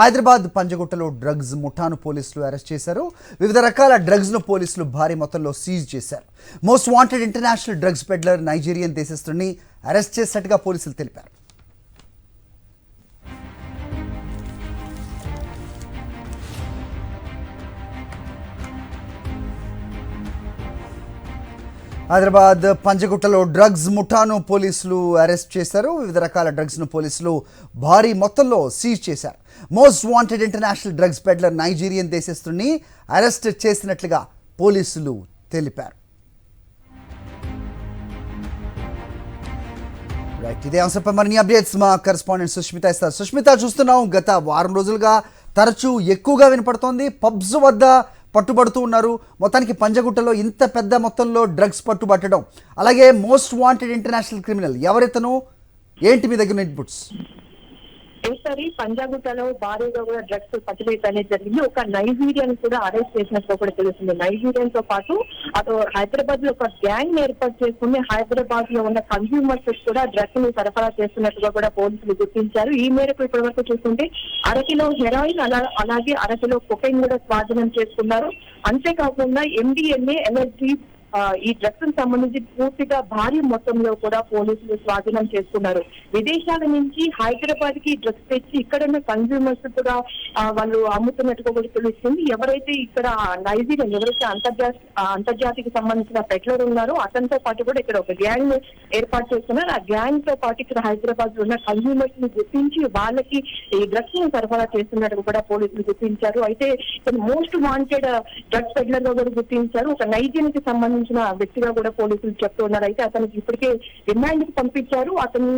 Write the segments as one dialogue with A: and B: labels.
A: Hyderabad పంజగుట్టలో drugs ముఠాను పోలీసులు arrest చేశారు. వివిధ రకాల డ్రగ్స్ను పోలీసులు భారీ మొత్తంలో సీజ్ చేశారు. Most wanted international drugs peddler Nigerian దేశస్తుడిని అరెస్ట్ చేసినట్టుగా పోలీసులు తెలిపారు. హైదరాబాద్ పంజగుట్టలో డ్రగ్స్ ముఠాను పోలీసులు అరెస్ట్ చేశారు. వివిధ రకాల డ్రగ్స్ను పోలీసులు భారీ మొత్తంలో సీజ్ చేశారు. Most wanted international drugs peddler Nigerian దేశస్తుడిని అరెస్ట్ చేసినట్లుగా పోలీసులు తెలిపారు. రైట్, ఇదే అంశంపై మరిన్ని అప్డేట్స్ మా కరెస్పాండెంట్ సుష్మిత ఇస్తారు. సుష్మిత, చూస్తున్నాం గత వారం రోజులుగా తరచూ ఎక్కువగా వినపడుతోంది, పబ్స్ వద్ద పట్టుబడుతూ ఉన్నారు. మొత్తానికి పంజగుట్టలో ఇంత పెద్ద మొత్తంలో డ్రగ్స్ పట్టుబట్టడం, అలాగే మోస్ట్ వాంటెడ్ ఇంటర్నేషనల్ క్రిమినల్ ఎవరితను, ఏంటి మీ దగ్గర ఇన్పుట్స్?
B: ఈసారి పంజాగుట్టలో భారీగా కూడా డ్రగ్స్ పట్టుబడి అనేది జరిగింది. ఒక నైజీరియన్ కూడా అరెస్ట్ చేసినట్టు కూడా తెలుస్తుంది. నైజీరియన్ తో పాటు అటు హైదరాబాద్ లో ఒక గ్యాంగ్ ఏర్పాటు చేసుకుని హైదరాబాద్ లో ఉన్న కన్స్యూమర్స్ కూడా డ్రగ్స్ ని సరఫరా చేస్తున్నట్టుగా కూడా పోలీసులు గుర్తించారు. ఈ మేరకు ఇప్పటి వరకు చూస్తుంటే అరకిలో హెరాయిన్ అలాగే అరకిలో కొకైన్ కూడా స్వాధీనం చేసుకున్నారు. అంతేకాకుండా MDMA, LSD ఈ డ్రగ్స్ సంబంధించి పూర్తిగా భారీ మొత్తంలో కూడా పోలీసులు స్వాధీనం చేసుకున్నారు. విదేశాల నుంచి హైదరాబాద్ కి డ్రగ్స్ తెచ్చి ఇక్కడున్న కన్స్యూమర్స్ కూడా వాళ్ళు అమ్ముతున్నట్టుగా కూడా తెలుస్తుంది. ఎవరైతే ఇక్కడ నైజీరియన్ ఎవరైతే అంతర్జాతికి సంబంధించిన పెట్లర్ ఉన్నారో అతనితో పాటు కూడా ఇక్కడ ఒక గ్యాంగ్ ఏర్పాటు చేస్తున్నారు. ఆ గ్యాంగ్ తో పాటు ఇక్కడ హైదరాబాద్ లో ఉన్న కన్స్యూమర్స్ ని గుర్తించి వాళ్ళకి ఈ డ్రగ్స్ ని సరఫరా చేస్తున్నట్టు కూడా పోలీసులు గుర్తించారు. అయితే మోస్ట్ వాంటెడ్ డ్రగ్స్ పెడ్లర్ గా కూడా గుర్తించారు. ఒక నైజీరియన్ కి సంబంధించిన వ్యక్తిగా కూడా పోలీసులు చెప్తున్నారు. అయితే అతనికి ఇప్పటికే రిమాండ్ కి పంపించారు. అతను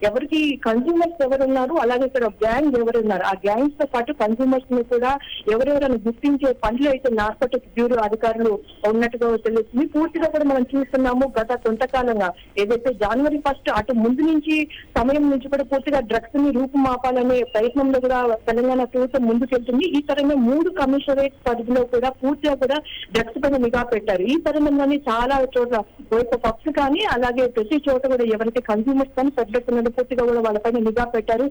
B: ఎవరికి కన్స్యూమర్స్ ఎవరున్నారు, అలాగే ఇక్కడ గ్యాంగ్ ఎవరున్నారు, ఆ గ్యాంగ్స్ తో పాటు కన్స్యూమర్స్ ని కూడా ఎవరెవరైనా గుర్తించే పనులు అయితే నార్కోటిక్స్ బ్యూరో అధికారులు ఉన్నట్టుగా తెలుస్తుంది. పూర్తిగా కూడా మనం చూస్తున్నాము గత కొంతకాలంగా ఏదైతే January 1 అటు ముందు నుంచి సమయం నుంచి కూడా పూర్తిగా డ్రగ్స్ ని రూపుమాపాలనే ప్రయత్నంలో కూడా తెలంగాణ ప్రభుత్వం ముందుకెళ్తుంది. ఈ తరంగా 3 కమిషనరేట్ పరిధిలో కూడా పూర్తిగా కూడా డ్రగ్స్ పైన నిఘా పెట్టారు. ఈ తరంలోని చాలా చోట్ల పబ్స్ కానీ అలాగే ప్రతి చోట కూడా ఎవరైతే కన్స్యూమర్స్ కానీ పెద్దతున్నది పూర్తిగా కూడా వాళ్ళపైన నిఘా పెట్టారు.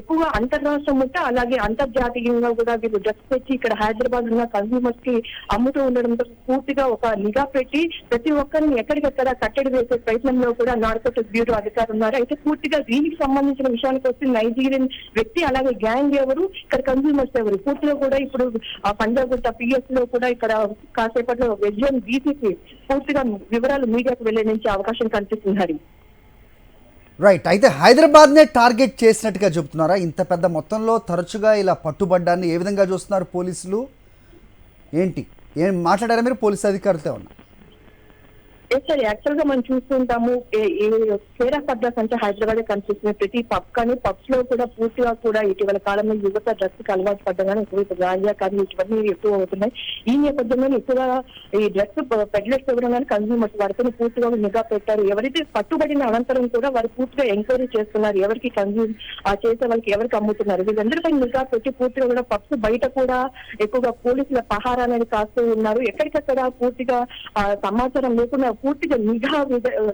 B: ఎక్కువగా అంతర్రాష్ట్రం ఉంటే అలాగే అంతర్జాతీయంగా కూడా వీళ్ళు డ్రగ్స్ తెచ్చి ఇక్కడ హైదరాబాద్ ఉన్న కన్స్యూమర్స్ కి అమ్ముతూ ఉండడంతో పూర్తిగా ఒక నిఘా పెట్టి ప్రతి ఒక్కరిని ఎక్కడికెక్కడ కట్టడి వేసే ప్రయత్నంలో కూడా నార్కోటిక్స్ బ్యూరో అధికారులు ఉన్నారు. అయితే పూర్తిగా దీనికి సంబంధించిన విషయానికి వస్తే నైజీరియన్ వ్యక్తి అలాగే గ్యాంగ్ ఎవరు, ఇక్కడ కన్స్యూమర్స్ ఎవరు, పూర్తిగా కూడా ఇప్పుడు పంజాగుట్ట PS లో కూడా ఇక్కడ కాసేపట్లో వెజ్జన్ DCP పూర్తిగా వివరాలు మీడియాకు వెల్లడించే అవకాశం కనిపిస్తుంది.
A: రైట్, అయితే హైదరాబాద్నే టార్గెట్ చేసినట్టుగా చెబుతున్నారా? ఇంత పెద్ద మొత్తంలో తరచుగా ఇలా పట్టుబడ్డాన్ని ఏ విధంగా చూస్తున్నారు పోలీసులు? ఏంటి ఏం మాట్లాడారా మీరు పోలీసు అధికారులతో? ఉన్నా
B: సార్, యాక్చువల్ గా మనం చూస్తుంటాము కేర్ ఆఫ్ అడ్రస్ అంటే హైదరాబాద్ కనిపిస్తుంది. ప్రతి పబ్ కానీ పబ్స్ లో కూడా పూర్తిగా కూడా ఇటీవల కాలంలో యువత డ్రగ్స్ కి అలవాటు పడ్డగానే గాంజా కానీ ఇటువన్నీ ఎక్కువ అవుతున్నాయి. ఈ నేపథ్యంలో ఎక్కువగా ఈ డ్రగ్స్ పెడ్లర్స్ ఎవరు కానీ కన్స్యూమర్స్ వారితో పూర్తిగా నిఘా పెట్టారు. ఎవరైతే పట్టుబడిన అనంతరం కూడా వారు పూర్తిగా ఎంక్వైరీ చేస్తున్నారు. ఎవరికి కన్స్యూమ్ చేసే వాళ్ళకి ఎవరికి అమ్ముతున్నారు, వీళ్ళందరిపై నిఘా పెట్టి పూర్తిగా కూడా పబ్స్ బయట కూడా ఎక్కువగా పోలీసుల పహారా అనేది కాస్తూ ఉన్నారు. ఎక్కడికక్కడ పూర్తిగా సమాచారం లేకుండా పూర్తిగా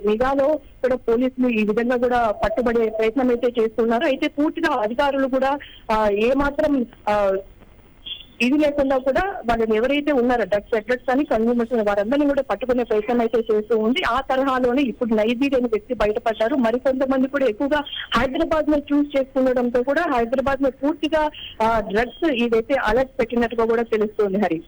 B: నిఘాలో కూడా పోలీసులు ఈ విధంగా కూడా పట్టుబడే ప్రయత్నం అయితే చేస్తున్నారు. అయితే పూర్తిగా అధికారులు కూడా ఏమాత్రం ఇది లేకుండా కూడా వాళ్ళని ఎవరైతే ఉన్నారో డ్రగ్స్ పెడ్లర్స్ కానీ కన్స్యూమర్స్ వారందరినీ కూడా పట్టుకునే ప్రయత్నం అయితే చేస్తూ ఉంది. ఆ తరహాలోనే ఇప్పుడు నైజీరియన్ వ్యక్తి బయటపడ్డారు. మరికొంతమంది కూడా ఎక్కువగా హైదరాబాద్ లో చూస్ చేసుకుండడంతో కూడా హైదరాబాద్ లో పూర్తిగా డ్రగ్స్ ఇదైతే అలర్ట్ పెట్టినట్టుగా కూడా తెలుస్తుంది. హరి,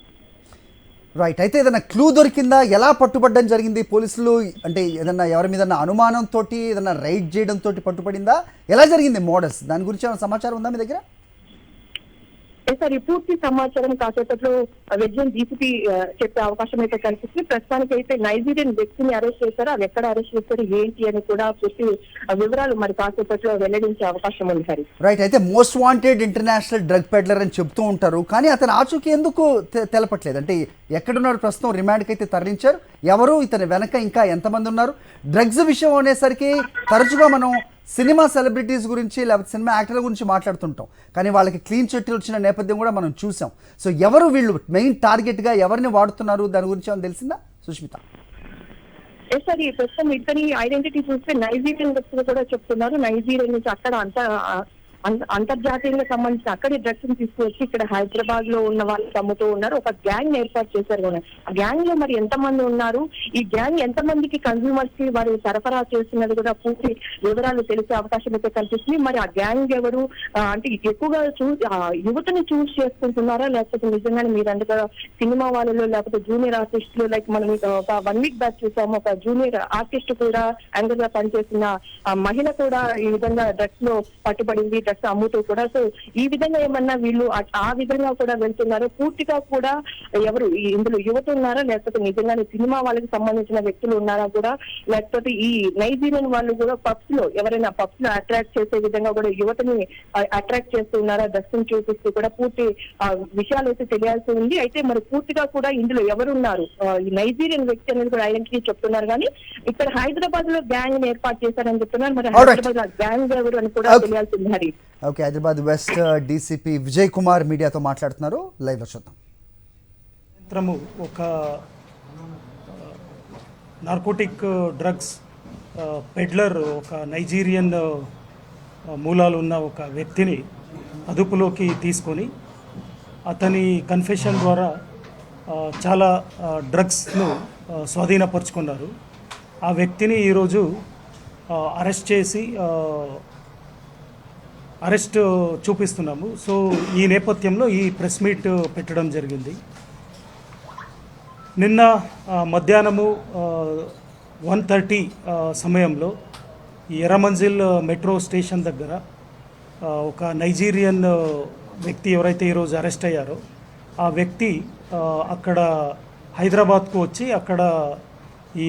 A: రైట్, అయితే ఏదైనా క్లూ దొరికిందా? ఎలా పట్టుబడడం జరిగింది? పోలీసులు అంటే ఏదన్నా ఎవరి మీద అనుమానంతో ఏదైనా రైడ్ చేయడంతో పట్టుబడిందా? ఎలా జరిగింది మోడల్స్? దాని గురించి ఏమైనా సమాచారం ఉందా మీ దగ్గర?
B: సార్, ఈ పూర్తి సమాచారం కాసేపట్లో వెజ్జన్ DCP చెప్పే అవకాశం అయితే కనిపిస్తుంది. ప్రస్తుతానికి అయితే నైజీరియన్ వ్యక్తిని అరెస్ట్ చేశారు. అది ఎక్కడ అరెస్ట్ చేశారు ఏంటి అని కూడా పూర్తి వివరాలు మరి కాసేపట్లో వెల్లడించే అవకాశం ఉంది. హరి,
A: రైట్, అయితే most wanted international drug peddler అని చెప్తూ ఉంటారు, కానీ అతను ఆచూకీ ఎందుకు తెలపట్లేదు? అంటే ఎక్కడున్నారు? ప్రస్తుతం రిమాండ్కి అయితే తరలించారు. ఎవరు ఇతని వెనక ఇంకా ఎంతమంది ఉన్నారు? డ్రగ్స్ విషయం అనేసరికి తరచుగా మనం సినిమా సెలబ్రిటీస్ గురించి లేకపోతే సినిమా యాక్టర్ల గురించి మాట్లాడుతుంటాం, కానీ వాళ్ళకి క్లీన్ చిట్లు వచ్చిన నేపథ్యం కూడా మనం చూసాం. సో ఎవరు వీళ్ళు మెయిన్ టార్గెట్గా ఎవరిని వాడుతున్నారు? దాని గురించి ఏమైనా తెలిసిందా సుష్మిత?
B: సార్, ఈ ప్రస్తుతం ఇతని ఐడెంటిటీ చూస్తే నైజీరియన్ వ్యక్తులు కూడా చెప్తున్నారు. నైజీరియన్ నుంచి అక్కడ అంతర్జాతీయంగా సంబంధించిన అక్కడి డ్రగ్స్ ని తీసుకువచ్చి ఇక్కడ హైదరాబాద్ లో ఉన్న వాళ్ళకి అమ్ముతూ ఉన్నారు. ఒక గ్యాంగ్ ఏర్పాటు చేశారు కూడా. ఆ గ్యాంగ్ లో మరి ఎంతమంది ఉన్నారు, ఈ గ్యాంగ్ ఎంతమందికి కన్స్యూమర్స్ కి వారు సరఫరా చేస్తున్నది కూడా పూర్తి వివరాలు తెలిసే అవకాశం అయితే కనిపిస్తుంది. మరి ఆ గ్యాంగ్ ఎవరు, అంటే ఎక్కువగా యువతని చూస్ చేసుకుంటున్నారా, లేకపోతే నిజంగానే మీరు అందులో సినిమా వాళ్ళలో లేకపోతే జూనియర్ ఆర్టిస్టులు, లైక్ మనం ఒక 1 వీక్ బ్యాక్ చూసాము, ఒక జూనియర్ ఆర్టిస్ట్ కూడా యాంగర్ గా పనిచేసిన మహిళ కూడా ఈ విధంగా డ్రగ్స్ లో పట్టుబడింది, డ్రగ్స్ అమ్ముతూ కూడా. సో ఈ విధంగా ఏమన్నా వీళ్ళు ఆ విధంగా కూడా వెళ్తున్నారు, పూర్తిగా కూడా ఎవరు ఇందులో యువత ఉన్నారా, లేకపోతే నిజంగానే సినిమా వాళ్ళకి సంబంధించిన వ్యక్తులు ఉన్నారా కూడా, లేకపోతే ఈ నైజీరియన్ వాళ్ళు కూడా పబ్స్ లో ఎవరైనా పబ్స్ లో అట్రాక్ట్ చేసే విధంగా కూడా యువతని అట్రాక్ట్ చేస్తున్నారా, డ్రగ్స్ ని చూపిస్తూ కూడా పూర్తి విషయాలు అయితే తెలియాల్సి ఉంది. అయితే మరి పూర్తిగా కూడా ఇందులో ఎవరున్నారు, ఈ నైజీరియన్ వ్యక్తి అనేది కూడా ఐడెంటిటీ చెప్తున్నారు, కానీ ఇక్కడ హైదరాబాద్ లో గ్యాంగ్ ని ఏర్పాటు చేశారని చెప్తున్నారు. మరి హైదరాబాద్ లో గ్యాంగ్ ఎవరు అని కూడా తెలియాల్సి ఉంది. Hari,
A: okay, Hyderabad west DCP Vijay Kumar మీడియాతో మాట్లాడుతున్నారు. లైవ్ లో చూద్దాం.
C: ఒక నార్కోటిక్ డ్రగ్స్ పెడ్లర్, ఒక నైజీరియన్ మూలాలు ఉన్న ఒక వ్యక్తిని అదుపులోకి తీసుకొని అతని కన్ఫెషన్ ద్వారా చాలా డ్రగ్స్ను స్వాధీనపరుచుకున్నారు. ఆ వ్యక్తిని ఈరోజు అరెస్ట్ చేసి అరెస్ట్ చూపిస్తున్నాము. సో ఈ నేపథ్యంలో ఈ ప్రెస్ మీట్ పెట్టడం జరిగింది. నిన్న మధ్యాహ్నము 1:30 సమయంలో ఈ ఎర్రమంజిల్ మెట్రో స్టేషన్ దగ్గర ఒక నైజీరియన్ వ్యక్తి ఎవరైతే ఈరోజు అరెస్ట్ అయ్యారో ఆ వ్యక్తి అక్కడ హైదరాబాద్కు వచ్చి అక్కడ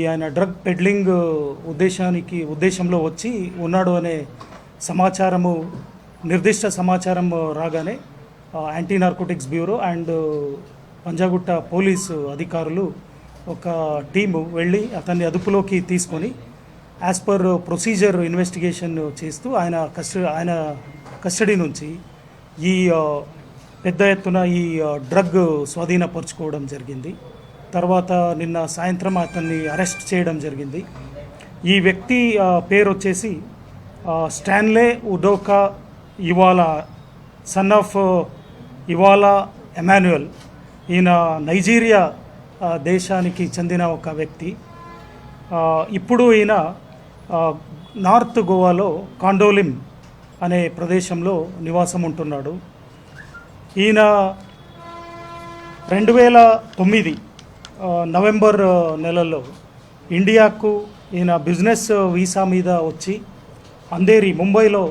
C: ఆయన డ్రగ్ పెడ్లింగ్ ఉద్దేశంలో వచ్చి ఉన్నాడు అనే సమాచారము, నిర్దిష్ట సమాచారం రాగానే anti narcotics bureau and Panjagutta police అధికారులు ఒక టీము వెళ్ళి అతన్ని అదుపులోకి తీసుకొని యాజ్ పర్ ప్రొసీజర్ ఇన్వెస్టిగేషన్ చేస్తూ ఆయన కస్టడీ నుంచి ఈ పెద్ద ఎత్తున ఈ డ్రగ్ స్వాధీనపరుచుకోవడం జరిగింది. తర్వాత నిన్న సాయంత్రం అతన్ని అరెస్ట్ చేయడం జరిగింది. ఈ వ్యక్తి పేరు వచ్చేసి స్టాన్లే ఉడోకా ఇవాలా, సన్ ఆఫ్ ఇవాలా ఎమాన్యుయల్. ఈయన నైజీరియా దేశానికి చెందిన ఒక వ్యక్తి. ఇప్పుడు ఈయన నార్త్ గోవాలో కాండోలిం అనే ప్రదేశంలో నివాసం ఉంటున్నాడు. ఈయన 2009 నవంబర్ నెలలో ఇండియాకు ఈయన బిజినెస్ వీసా మీద వచ్చి అంధేరి ముంబైలో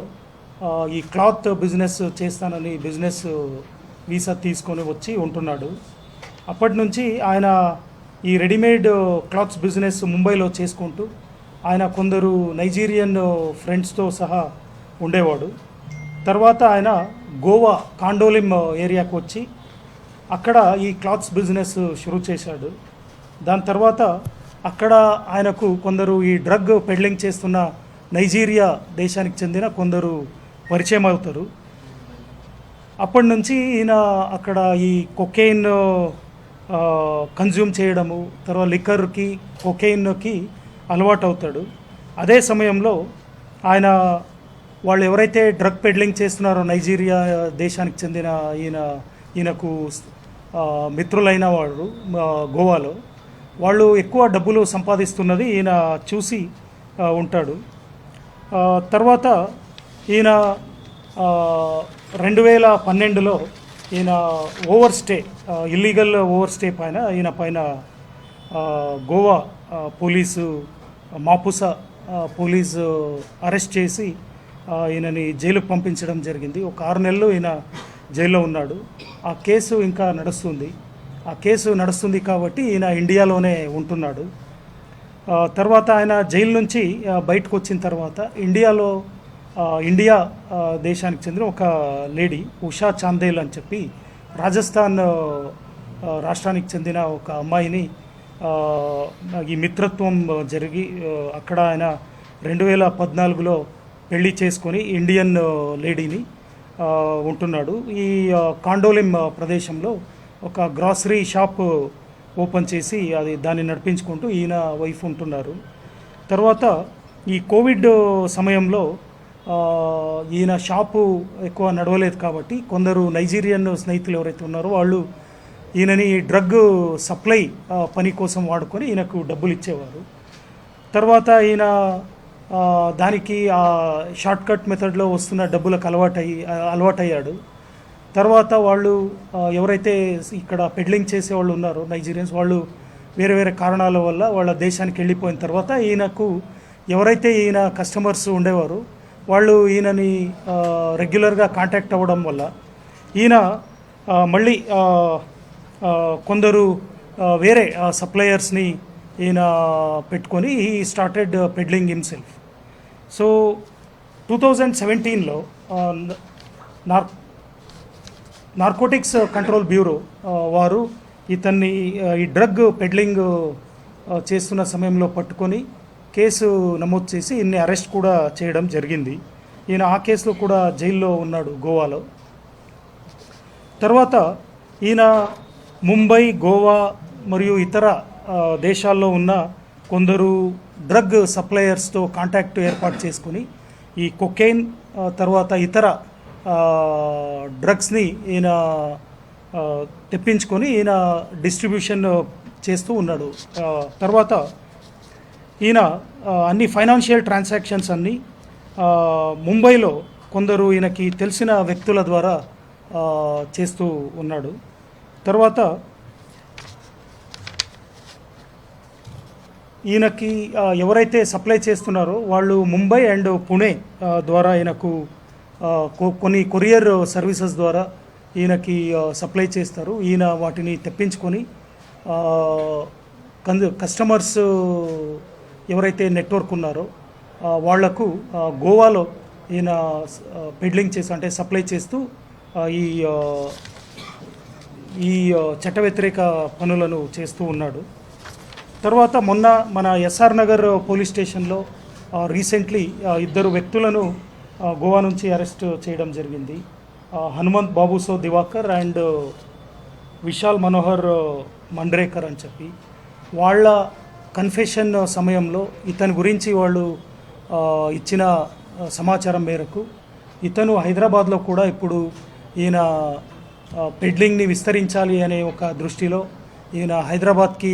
C: ఈ క్లాత్ బిజినెస్ చేస్తానని బిజినెస్ వీసా తీసుకొని వచ్చి ఉంటున్నాడు. అప్పటి నుంచి ఆయన ఈ రెడీమేడ్ క్లాత్స్ బిజినెస్ ముంబైలో చేసుకుంటూ ఆయన కొందరు నైజీరియన్ ఫ్రెండ్స్తో సహా ఉండేవాడు. తర్వాత ఆయన గోవా కాండోలిం ఏరియాకు వచ్చి అక్కడ ఈ క్లాత్స్ బిజినెస్ షురూ చేశాడు. దాని తర్వాత అక్కడ ఆయనకు కొందరు ఈ డ్రగ్ పెడ్లింగ్ చేస్తున్న నైజీరియా దేశానికి చెందిన కొందరు పరిచయం అవుతారు. అప్పటి నుంచి ఈయన అక్కడ ఈ కొకెయిన్ కన్జ్యూమ్ చేయడము, తర్వాత లిక్కర్కి కొకెయిన్కి అలవాటు అవుతాడు. అదే సమయంలో వాళ్ళు ఎవరైతే డ్రగ్ పెడ్లింగ్ చేస్తున్నారో నైజీరియా దేశానికి చెందిన ఈయనకు మిత్రులైన వాడు గోవాలో, వాళ్ళు ఎక్కువ డబ్బులు సంపాదిస్తున్నది ఈయన చూసి ఉంటాడు. తర్వాత ఈయన 2012లో ఈయన ఇల్లీగల్ ఓవర్ స్టే ఈయన పైన గోవా పోలీసు మాపుసా పోలీసు అరెస్ట్ చేసి ఈయనని జైలుకు పంపించడం జరిగింది. ఒక 6 నెలలు ఈయన జైల్లో ఉన్నాడు. ఆ కేసు ఇంకా నడుస్తుంది కాబట్టి ఈయన ఇండియాలోనే ఉంటున్నాడు. తర్వాత ఆయన జైలు నుంచి బయటకు వచ్చిన తర్వాత ఇండియా దేశానికి చెందిన ఒక లేడీ ఉషా చాందేల్ అని చెప్పి రాజస్థాన్ రాష్ట్రానికి చెందిన ఒక అమ్మాయిని ఈ మిత్రత్వం జరిగి అక్కడ ఆయన 2014లో పెళ్లి చేసుకొని ఇండియన్ లేడీని ఉంటున్నాడు. ఈ కాండోలిం ప్రదేశంలో ఒక గ్రాసరీ షాప్ ఓపెన్ చేసి దాన్ని నడిపించుకుంటూ ఈయన వైఫ్ ఉంటున్నారు. తర్వాత ఈ కోవిడ్ సమయంలో ఈయన షాపు ఎక్కువ నడవలేదు కాబట్టి కొందరు నైజీరియన్ స్నేహితులు ఎవరైతే ఉన్నారో వాళ్ళు ఈయనని డ్రగ్ సప్లై పని కోసం వాడుకొని ఈయనకు డబ్బులు ఇచ్చేవారు. తర్వాత ఈయన దానికి షార్ట్ కట్ మెథడ్లో వస్తున్న డబ్బులకు అలవాటయ్యాడు. తర్వాత వాళ్ళు ఎవరైతే ఇక్కడ పెడ్లింగ్ చేసే వాళ్ళు ఉన్నారో నైజీరియన్స్, వాళ్ళు వేరే వేరే కారణాల వల్ల వాళ్ళ దేశానికి వెళ్ళిపోయిన తర్వాత ఈయనకు ఎవరైతే ఈయన కస్టమర్స్ ఉండేవారు వాళ్ళు ఈయనని రెగ్యులర్గా కాంటాక్ట్ అవ్వడం వల్ల ఈయన మళ్ళీ కొందరు వేరే సప్లయర్స్ని ఈయన పెట్టుకొని ఈ స్టార్టెడ్ పెడ్లింగ్ హిమ్సెల్ఫ్. సో 2017లో నార్కోటిక్స్ కంట్రోల్ బ్యూరో వారు ఇతన్ని ఈ డ్రగ్ పెడ్లింగ్ చేస్తున్న సమయంలో పట్టుకొని కేసు నమోదు చేసి ఈయన్ని అరెస్ట్ కూడా చేయడం జరిగింది. ఈయన ఆ కేసులో కూడా జైల్లో ఉన్నాడు గోవాలో. తర్వాత ఈయన ముంబై, గోవా మరియు ఇతర దేశాల్లో ఉన్న కొందరు డ్రగ్ సప్లయర్స్తో కాంటాక్ట్ ఏర్పాటు చేసుకుని ఈ కొకైన్ తర్వాత ఇతర డ్రగ్స్ని ఈయన తెప్పించుకొని ఈయన డిస్ట్రిబ్యూషన్ చేస్తూ ఉన్నాడు. తర్వాత ఈయన అన్ని ఫైనాన్షియల్ ట్రాన్సాక్షన్స్ అన్నీ ముంబైలో కొందరు ఈయనకి తెలిసిన వ్యక్తుల ద్వారా చేస్తూ ఉన్నాడు. తర్వాత ఈయనకి ఎవరైతే సప్లై చేస్తున్నారో వాళ్ళు ముంబై అండ్ పుణే ద్వారా ఈయనకు కొన్ని కొరియర్ సర్వీసెస్ ద్వారా ఈయనకి సప్లై చేస్తారు. ఈయన వాటిని తెప్పించుకొని కస్టమర్స్ ఎవరైతే నెట్వర్క్ ఉన్నారో వాళ్లకు గోవాలో ఈయన పెడ్లింగ్ చేస్తూ అంటే సప్లై చేస్తూ ఈ చట్ట వ్యతిరేక పనులను చేస్తూ ఉన్నాడు. తర్వాత మొన్న మన ఎస్ఆర్ నగర్ పోలీస్ స్టేషన్లో రీసెంట్లీ ఇద్దరు వ్యక్తులను గోవా నుంచి అరెస్ట్ చేయడం జరిగింది. హనుమంత్ బాబుసో దివాకర్ అండ్ విశాల్ మనోహర్ మండ్రేకర్ అని చెప్పి. వాళ్ళ కన్ఫెషన్ సమయంలో ఇతని గురించి వాళ్ళు ఇచ్చిన సమాచారం మేరకు ఇతను హైదరాబాద్లో కూడా ఇప్పుడు ఈయన పెడ్లింగ్ని విస్తరించాలి అనే ఒక దృష్టిలో ఈయన హైదరాబాద్కి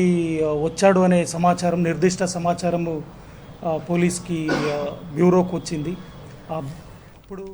C: వచ్చాడు అనే సమాచారం, నిర్దిష్ట సమాచారము పోలీస్కి బ్యూరోకి వచ్చింది. అప్పుడు